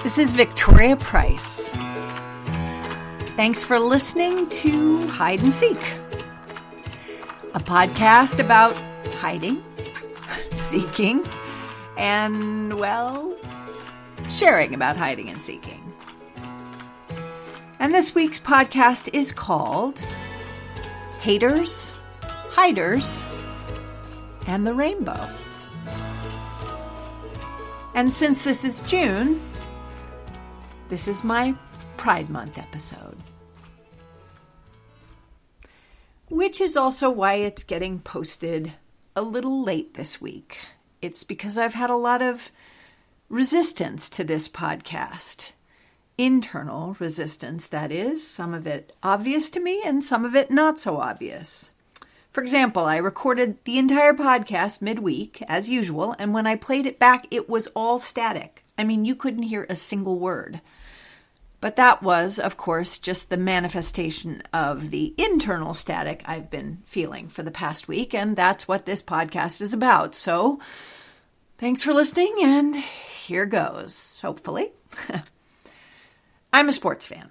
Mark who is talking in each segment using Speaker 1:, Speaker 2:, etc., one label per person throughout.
Speaker 1: This is Victoria Price. Thanks for listening to Hide and Seek, a podcast about hiding, seeking, and, well, sharing about hiding and seeking. And this week's podcast is called Haters, Hiders, and the Rainbow. And since this is June, this is my Pride Month episode. Which is also why it's getting posted a little late this week. It's because I've had a lot of resistance to this podcast. Internal resistance, that is. Some of it obvious to me and some of it not so obvious. For example, I recorded the entire podcast midweek, as usual, and when I played it back, it was all static. I mean, you couldn't hear a single word. But that was, of course, just the manifestation of the internal static I've been feeling for the past week, and that's what this podcast is about. So, thanks for listening, and here goes, hopefully. I'm a sports fan.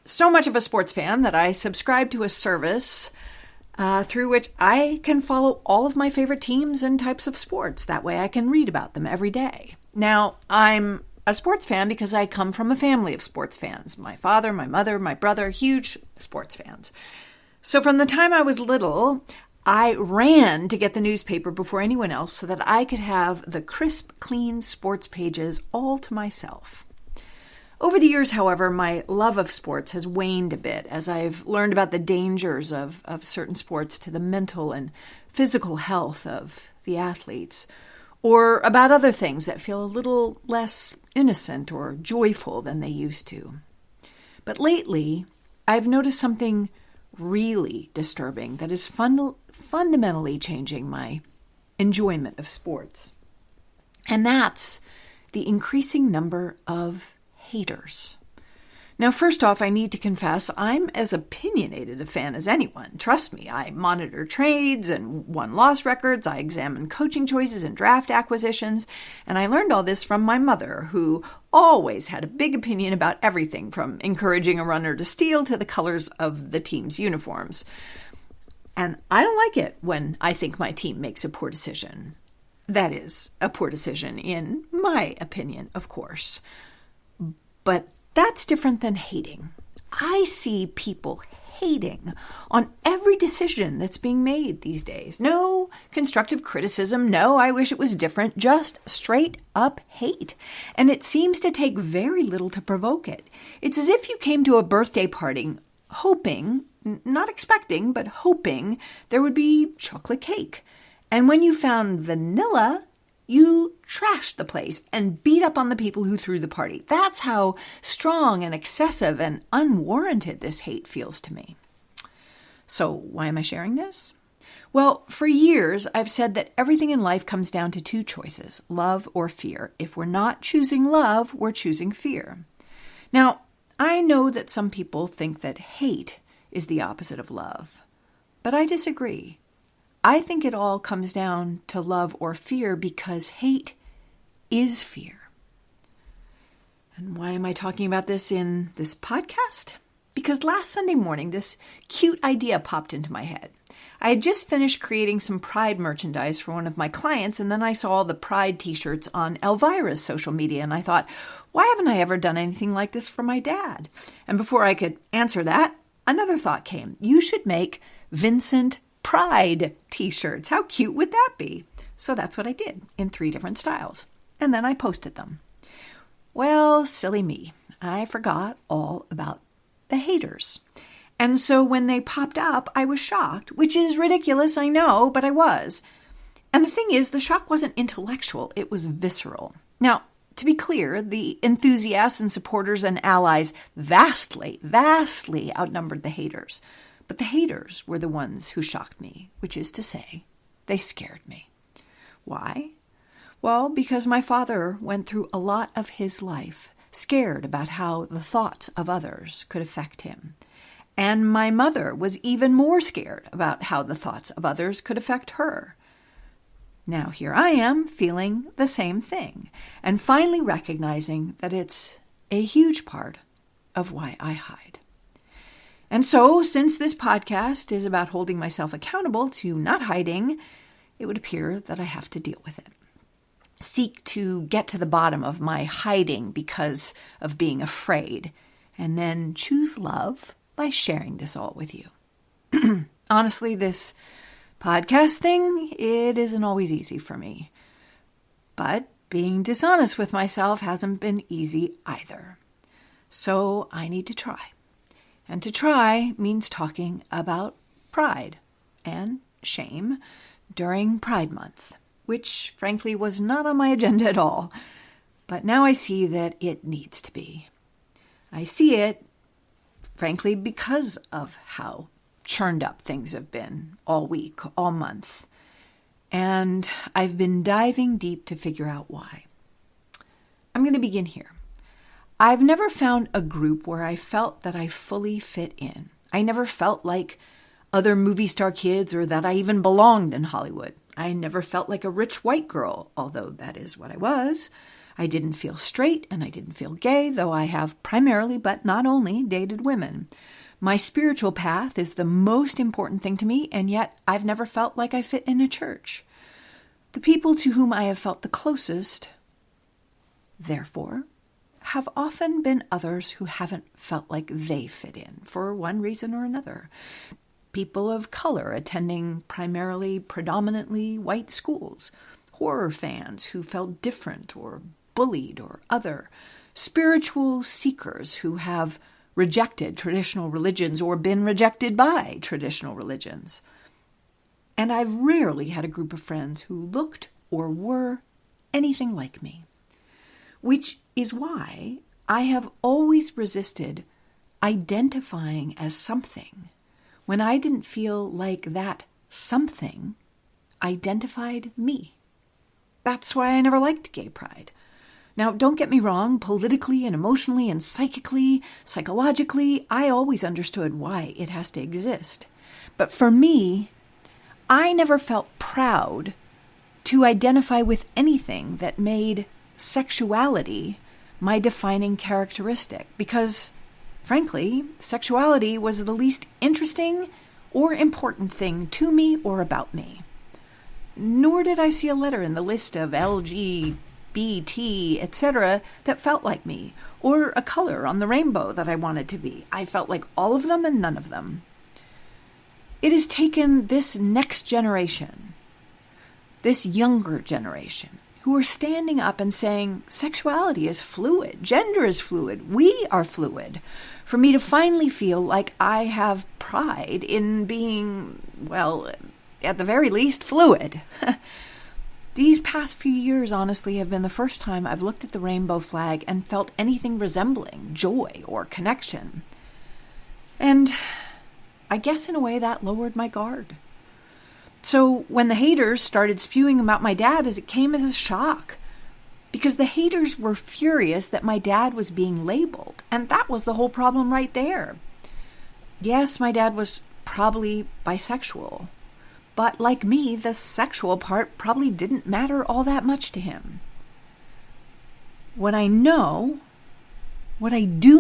Speaker 1: So much of a sports fan that I subscribe to a service through which I can follow all of my favorite teams and types of sports. That way I can read about them every day. Now, I'm a sports fan because I come from a family of sports fans. My father, my mother, my brother, huge sports fans. So from the time I was little, I ran to get the newspaper before anyone else so that I could have the crisp, clean sports pages all to myself. Over the years, however, my love of sports has waned a bit as I've learned about the dangers of certain sports to the mental and physical health of the athletes, or about other things that feel a little less innocent or joyful than they used to. But lately, I've noticed something really disturbing that is fundamentally changing my enjoyment of sports. And that's the increasing number of haters. Now, first off, I need to confess I'm as opinionated a fan as anyone. Trust me, I monitor trades and won-loss records, I examine coaching choices and draft acquisitions, and I learned all this from my mother, who always had a big opinion about everything from encouraging a runner to steal to the colors of the team's uniforms. And I don't like it when I think my team makes a poor decision. That is, a poor decision in my opinion, of course. But that's different than hating. I see people hating on every decision that's being made these days. No constructive criticism. No, I wish it was different. Just straight up hate. And it seems to take very little to provoke it. It's as if you came to a birthday party hoping, not expecting, but hoping there would be chocolate cake. And when you found vanilla, you trashed the place and beat up on the people who threw the party. That's how strong and excessive and unwarranted this hate feels to me. So why am I sharing this? Well, for years, I've said that everything in life comes down to two choices, love or fear. If we're not choosing love, we're choosing fear. Now, I know that some people think that hate is the opposite of love, but I disagree. I think it all comes down to love or fear because hate is fear. And why am I talking about this in this podcast? Because last Sunday morning, this cute idea popped into my head. I had just finished creating some Pride merchandise for one of my clients, and then I saw the Pride t-shirts on Elvira's social media, and I thought, why haven't I ever done anything like this for my dad? And before I could answer that, another thought came. You should make Vincent Pride t-shirts. How cute would that be? So that's what I did in 3 different styles. And then I posted them. Well, silly me. I forgot all about the haters. And so when they popped up, I was shocked, which is ridiculous, I know, but I was. And the thing is, the shock wasn't intellectual, it was visceral. Now, to be clear, the enthusiasts and supporters and allies vastly outnumbered the haters. But the haters were the ones who shocked me, which is to say, they scared me. Why? Well, because my father went through a lot of his life scared about how the thoughts of others could affect him. And my mother was even more scared about how the thoughts of others could affect her. Now here I am feeling the same thing and finally recognizing that it's a huge part of why I hide. And so, since this podcast is about holding myself accountable to not hiding, it would appear that I have to deal with it. Seek to get to the bottom of my hiding because of being afraid, and then choose love by sharing this all with you. Honestly, this podcast thing, it isn't always easy for me. But being dishonest with myself hasn't been easy either. So I need to try. And to try means talking about pride and shame during Pride Month, which frankly was not on my agenda at all. But now I see that it needs to be. I see it, frankly, because of how churned up things have been all week, all month. And I've been diving deep to figure out why. I'm going to begin here. I've never found a group where I felt that I fully fit in. I never felt like other movie star kids or that I even belonged in Hollywood. I never felt like a rich white girl, although that is what I was. I didn't feel straight and I didn't feel gay, though I have primarily, but not only, dated women. My spiritual path is the most important thing to me, and yet I've never felt like I fit in a church. The people to whom I have felt the closest, therefore, have often been others who haven't felt like they fit in for one reason or another. People of color attending predominantly white schools, horror fans who felt different or bullied or other, spiritual seekers who have rejected traditional religions or been rejected by traditional religions. And I've rarely had a group of friends who looked or were anything like me, which is why I have always resisted identifying as something when I didn't feel like that something identified me. That's why I never liked gay pride. Now, don't get me wrong, politically and emotionally and psychologically, I always understood why it has to exist. But for me, I never felt proud to identify with anything that made sexuality my defining characteristic because, frankly, sexuality was the least interesting or important thing to me or about me. Nor did I see a letter in the list of LGBT, etc., that felt like me, or a color on the rainbow that I wanted to be. I felt like all of them and none of them. It has taken this next generation, this younger generation, who are standing up and saying, sexuality is fluid, gender is fluid, we are fluid, for me to finally feel like I have pride in being, well, at the very least, fluid. These past few years, honestly, have been the first time I've looked at the rainbow flag and felt anything resembling joy or connection. And I guess in a way that lowered my guard. So when the haters started spewing about my dad, it came as a shock. Because the haters were furious that my dad was being labeled. And that was the whole problem right there. Yes, my dad was probably bisexual. But like me, the sexual part probably didn't matter all that much to him. What I do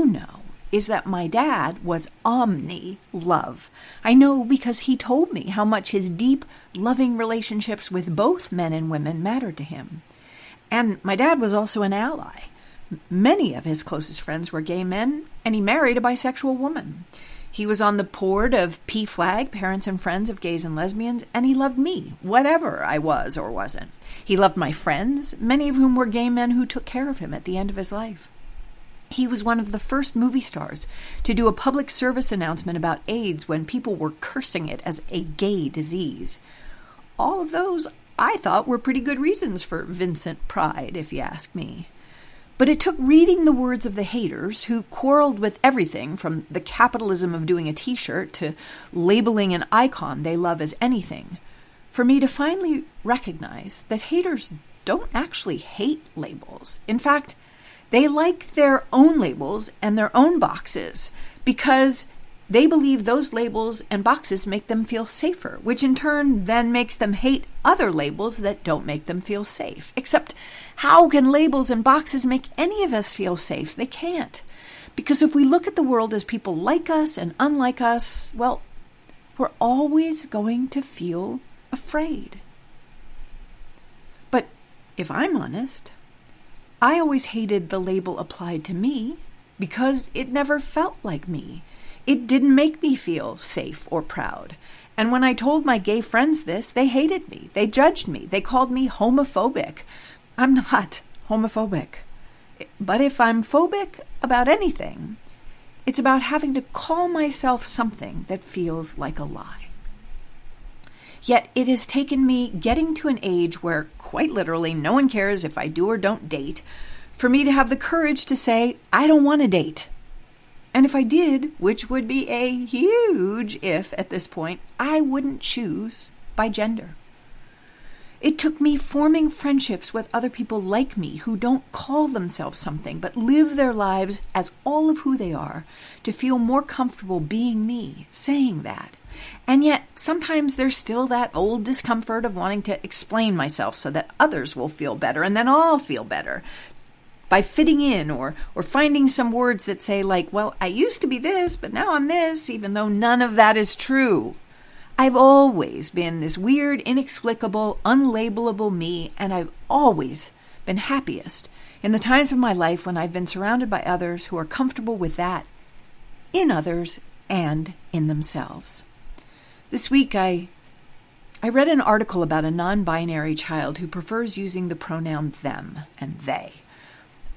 Speaker 1: know, is that my dad was omni-love. I know because he told me how much his deep, loving relationships with both men and women mattered to him. And my dad was also an ally. Many of his closest friends were gay men, and he married a bisexual woman. He was on the board of PFLAG, Parents and Friends of Gays and Lesbians, and he loved me, whatever I was or wasn't. He loved my friends, many of whom were gay men who took care of him at the end of his life. He was one of the first movie stars to do a public service announcement about AIDS when people were cursing it as a gay disease. All of those, I thought, were pretty good reasons for Vincent pride, if you ask me. But it took reading the words of the haters who quarreled with everything from the capitalism of doing a t-shirt to labeling an icon they love as anything, for me to finally recognize that haters don't actually hate labels. In fact, they like their own labels and their own boxes because they believe those labels and boxes make them feel safer, which in turn then makes them hate other labels that don't make them feel safe. Except, how can labels and boxes make any of us feel safe? They can't. Because if we look at the world as people like us and unlike us, well, we're always going to feel afraid. But if I'm honest, I always hated the label applied to me because it never felt like me. It didn't make me feel safe or proud. And when I told my gay friends this, they hated me. They judged me. They called me homophobic. I'm not homophobic. But if I'm phobic about anything, it's about having to call myself something that feels like a lie. Yet it has taken me getting to an age where, quite literally, no one cares if I do or don't date, for me to have the courage to say, I don't want to date. And if I did, which would be a huge if at this point, I wouldn't choose by gender. It took me forming friendships with other people like me who don't call themselves something but live their lives as all of who they are to feel more comfortable being me, saying that. And yet sometimes there's still that old discomfort of wanting to explain myself so that others will feel better and then I'll feel better by fitting in or finding some words that say like, well, I used to be this, but now I'm this, even though none of that is true. I've always been this weird, inexplicable, unlabelable me, and I've always been happiest in the times of my life when I've been surrounded by others who are comfortable with that, in others and in themselves. This week I read an article about a non-binary child who prefers using the pronoun them and they.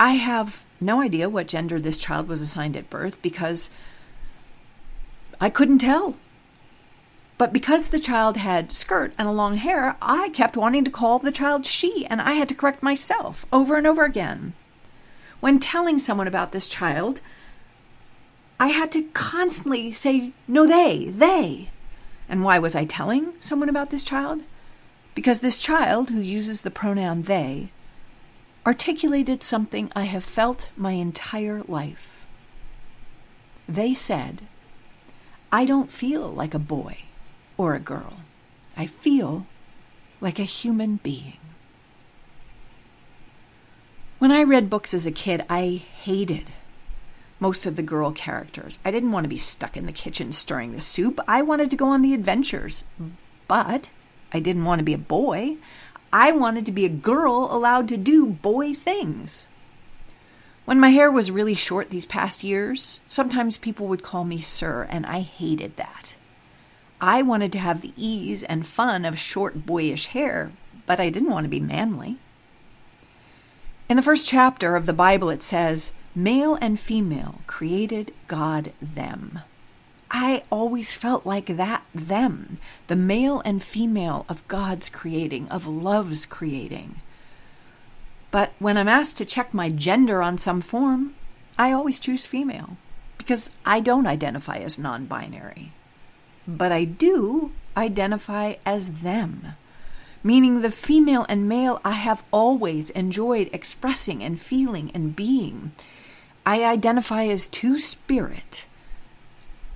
Speaker 1: I have no idea what gender this child was assigned at birth because I couldn't tell. But because the child had skirt and a long hair, I kept wanting to call the child she, and I had to correct myself over and over again. When telling someone about this child, I had to constantly say, no, they. And why was I telling someone about this child? Because this child, who uses the pronoun they, articulated something I have felt my entire life. They said, I don't feel like a boy or a girl. I feel like a human being. When I read books as a kid, I hated most of the girl characters. I didn't want to be stuck in the kitchen stirring the soup. I wanted to go on the adventures. But I didn't want to be a boy. I wanted to be a girl allowed to do boy things. When my hair was really short these past years, sometimes people would call me sir, and I hated that. I wanted to have the ease and fun of short boyish hair, but I didn't want to be manly. In the first chapter of the Bible, it says, male and female created God them. I always felt like that them, the male and female of God's creating, of love's creating. But when I'm asked to check my gender on some form, I always choose female, because I don't identify as non-binary. But I do identify as them, meaning the female and male I have always enjoyed expressing and feeling and being. I identify as two-spirit,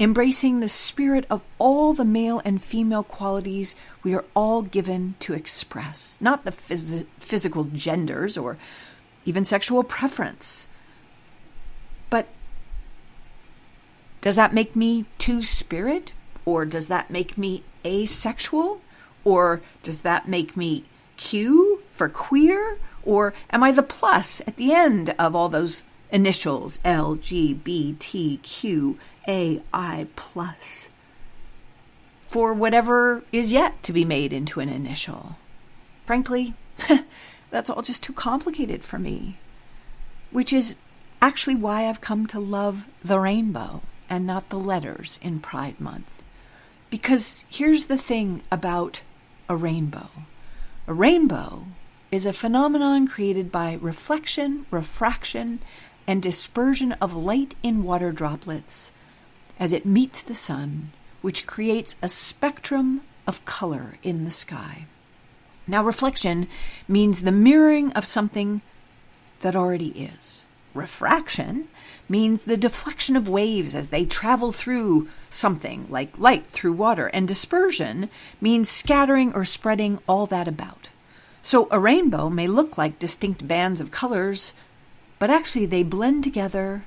Speaker 1: embracing the spirit of all the male and female qualities we are all given to express, not the physical genders or even sexual preference. But does that make me two-spirit? Or does that make me asexual? Or does that make me Q for queer? Or am I the plus at the end of all those initials, LGBTQAI plus, for whatever is yet to be made into an initial? Frankly, that's all just too complicated for me, which is actually why I've come to love the rainbow and not the letters in Pride Month. Because here's the thing about a rainbow. A rainbow is a phenomenon created by reflection, refraction, and dispersion of light in water droplets as it meets the sun, which creates a spectrum of color in the sky. Now, reflection means the mirroring of something that already is, Refraction means the deflection of waves as they travel through something, like light through water. And dispersion means scattering or spreading all that about. So a rainbow may look like distinct bands of colors, but actually they blend together.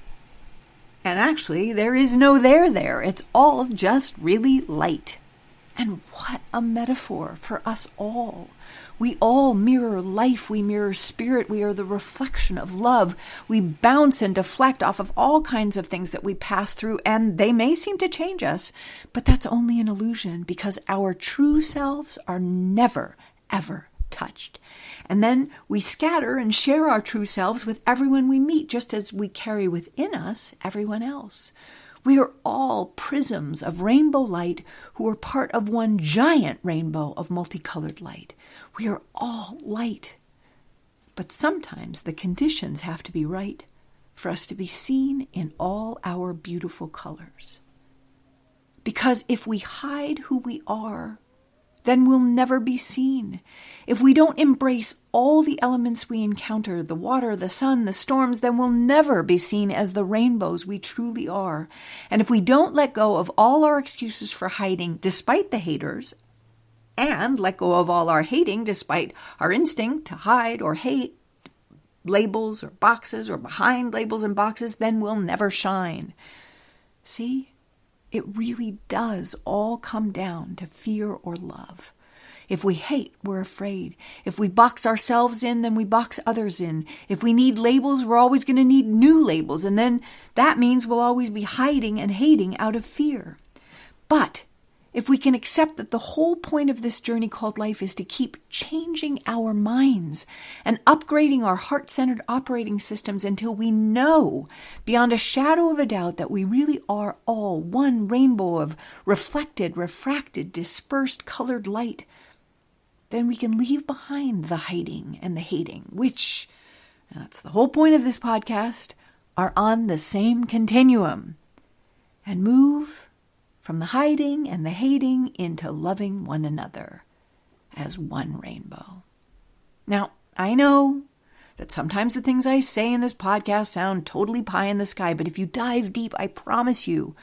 Speaker 1: And actually there is no there. It's all just really light. And what a metaphor for us all. We all mirror life. We mirror spirit. We are the reflection of love. We bounce and deflect off of all kinds of things that we pass through, and they may seem to change us, but that's only an illusion because our true selves are never, ever touched. And then we scatter and share our true selves with everyone we meet, just as we carry within us everyone else. We are all prisms of rainbow light who are part of one giant rainbow of multicolored light. We are all light. But sometimes the conditions have to be right for us to be seen in all our beautiful colors. Because if we hide who we are, then we'll never be seen. If we don't embrace all the elements we encounter, the water, the sun, the storms, then we'll never be seen as the rainbows we truly are. And if we don't let go of all our excuses for hiding despite the haters, and let go of all our hating despite our instinct to hide or hate labels or boxes or behind labels and boxes, then we'll never shine. See? It really does all come down to fear or love. If we hate, we're afraid. If we box ourselves in, then we box others in. If we need labels, we're always going to need new labels. And then that means we'll always be hiding and hating out of fear. But if we can accept that the whole point of this journey called life is to keep changing our minds and upgrading our heart-centered operating systems until we know beyond a shadow of a doubt that we really are all one rainbow of reflected, refracted, dispersed, colored light, then we can leave behind the hiding and the hating, which, that's the whole point of this podcast, are on the same continuum, and move from the hiding and the hating into loving one another as one rainbow. Now, I know that sometimes the things I say in this podcast sound totally pie in the sky, but if you dive deep, I promise you,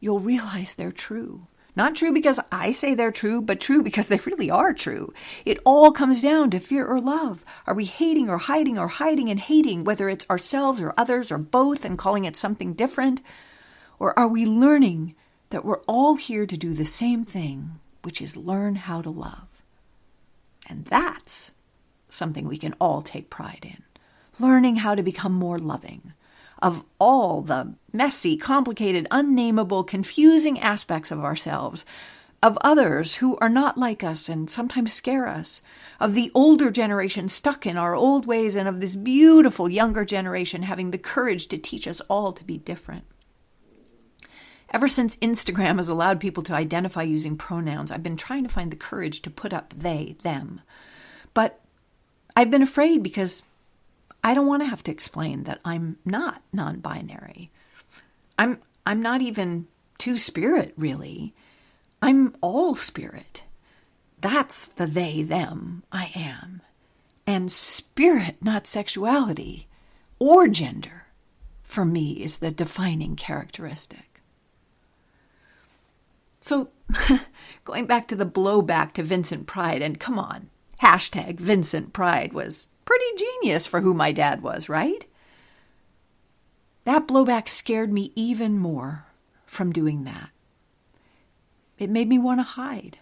Speaker 1: you'll realize they're true. Not true because I say they're true, but true because they really are true. It all comes down to fear or love. Are we hating or hiding and hating, whether it's ourselves or others or both, and calling it something different? Or are we learning that we're all here to do the same thing, which is learn how to love? And that's something we can all take pride in. Learning how to become more loving of all the messy, complicated, unnameable, confusing aspects of ourselves, of others who are not like us and sometimes scare us, of the older generation stuck in our old ways, and of this beautiful younger generation having the courage to teach us all to be different. Ever since Instagram has allowed people to identify using pronouns, I've been trying to find the courage to put up they, them. But I've been afraid because I don't want to have to explain that I'm not non-binary. I'm not even two-spirit, really. I'm all spirit. That's the they, them I am. And spirit, not sexuality or gender, for me is the defining characteristic. So, going back to the blowback to Vincent Pride, and come on, hashtag Vincent Pride was pretty genius for who my dad was, right? That blowback scared me even more from doing that. It made me want to hide.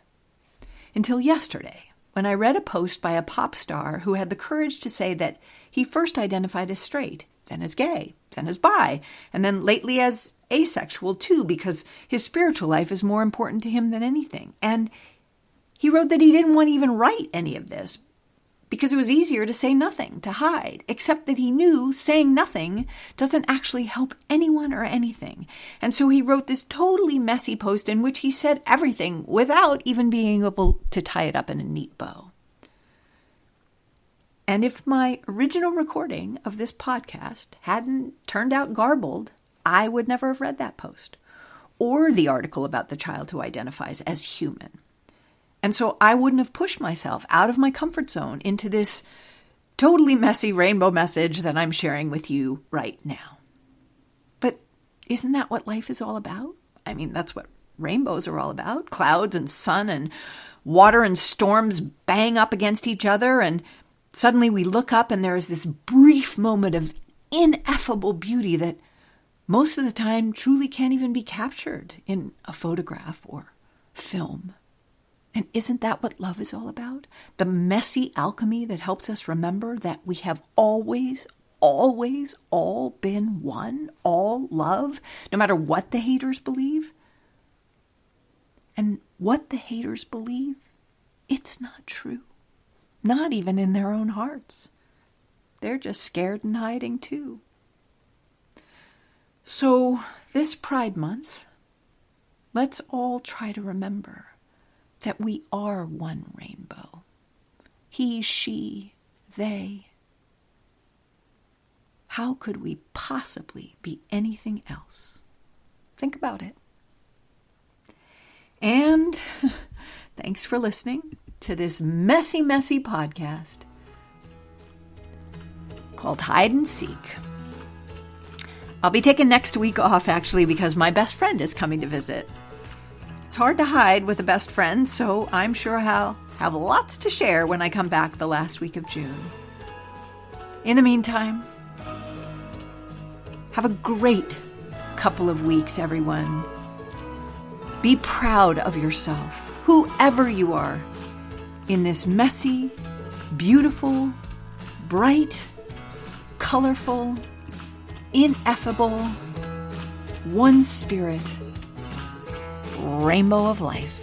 Speaker 1: Until yesterday, when I read a post by a pop star who had the courage to say that he first identified as straight, then as gay, then as bi, and then lately as asexual too, because his spiritual life is more important to him than anything. And he wrote that he didn't want to even write any of this because it was easier to say nothing, to hide, except that he knew saying nothing doesn't actually help anyone or anything. And so he wrote this totally messy post in which he said everything without even being able to tie it up in a neat bow. And if my original recording of this podcast hadn't turned out garbled, I would never have read that post or the article about the child who identifies as human. And so I wouldn't have pushed myself out of my comfort zone into this totally messy rainbow message that I'm sharing with you right now. But isn't that what life is all about? I mean, that's what rainbows are all about. Clouds and sun and water and storms bang up against each other, and suddenly we look up and there is this brief moment of ineffable beauty that most of the time truly can't even be captured in a photograph or film. And isn't that what love is all about? The messy alchemy that helps us remember that we have always all been one, all love, no matter what the haters believe. And what the haters believe, it's not true. Not even in their own hearts. They're just scared and hiding too. So this Pride Month, let's all try to remember that we are one rainbow. He, she, they. How could we possibly be anything else? Think about it. And thanks for listening to this messy podcast called Hide and Seek. I'll be taking next week off, actually, because my best friend is coming to visit. It's hard to hide with a best friend, so I'm sure I'll have lots to share when I come back the last week of June. In the meantime, have a great couple of weeks, everyone. Be proud of yourself, whoever you are, in this messy, beautiful, bright, colorful, ineffable, one spirit rainbow of life.